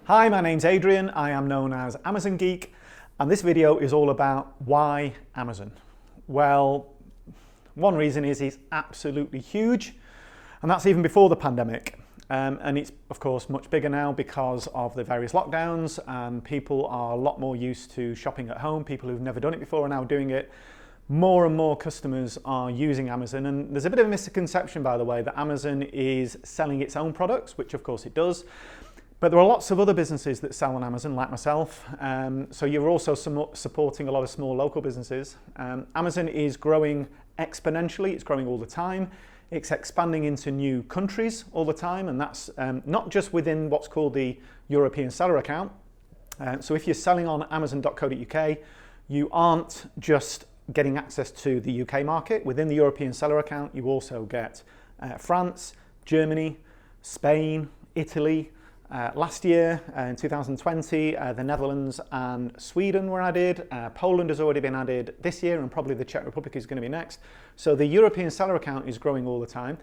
Hi, my name's Adrian. I am known as Amazon Geek, and this video is all about why Amazon. Well, one reason is it's absolutely huge, and that's even before the pandemic. And it's of course much bigger now because of the various lockdowns, and people are a lot more used to shopping at home. People who've never done it before are now doing it. More and more customers are using Amazon, and there's a bit of a misconception, by the way, that Amazon is selling its own products, which of course it does. But there are lots of other businesses that sell on Amazon, like myself. So you're also supporting a lot of small local businesses. Amazon is growing exponentially. It's growing all the time. It's expanding into new countries all the time. And that's not just within what's called the European seller account. So if you're selling on amazon.co.uk, you aren't just getting access to the UK market. Within the European seller account, you also get France, Germany, Spain, Italy. Last year, in 2020, the Netherlands and Sweden were added. Poland has already been added this year, and probably the Czech Republic is going to be next. So the European seller account is growing all the time.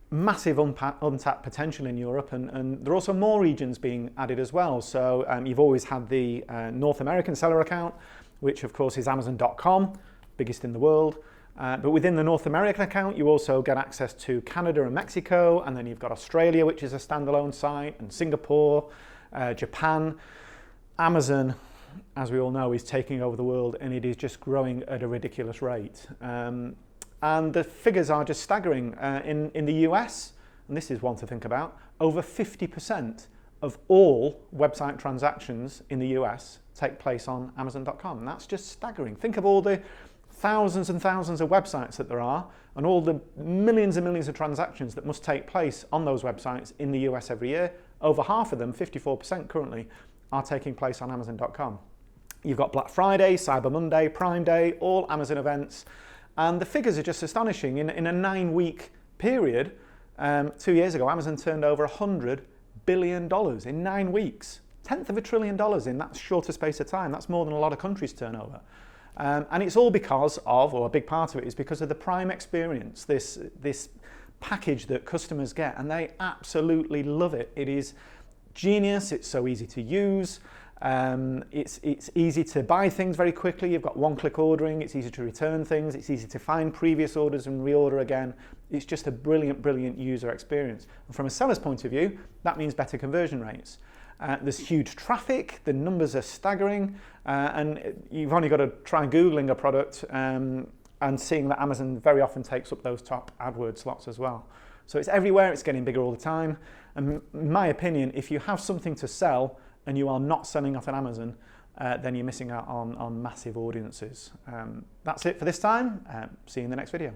Massive untapped potential in Europe, and there are also more regions being added as well. So you've always had the North American seller account, which of course is Amazon.com, biggest in the world. But within the North American account, you also get access to Canada and Mexico, and then you've got Australia, which is a standalone site, and Singapore, Japan. Amazon, as we all know, is taking over the world, and it is just growing at a ridiculous rate. And the figures are just staggering. In the US, and this is one to think about, over 50% of all website transactions in the US take place on Amazon.com. And that's just staggering. Think of all the thousands and thousands of websites that there are, and all the millions and millions of transactions that must take place on those websites in the US every year. Over half of them, 54% currently, are taking place on Amazon.com. You've got Black Friday, Cyber Monday, Prime Day, all Amazon events, and the figures are just astonishing. In a 9-week period, 2 years ago, Amazon turned over $100 billion in 9 weeks. $1/10 of $1 trillion in that shorter space of time. That's more than a lot of countries' turnover. And it's all because of, or a big part of it is because of the Prime experience, this package that customers get, and they absolutely love it. It is genius, it's so easy to use, it's easy to buy things very quickly, you've got one-click ordering, it's easy to return things, it's easy to find previous orders and reorder again. It's just a brilliant, brilliant user experience. And from a seller's point of view, that means better conversion rates. There's huge traffic, the numbers are staggering, and you've only got to try Googling a product and seeing that Amazon very often takes up those top AdWords slots as well. So it's everywhere, it's getting bigger all the time. And in my opinion, if you have something to sell and you are not selling off on Amazon, then you're missing out on massive audiences. That's it for this time. See you in the next video.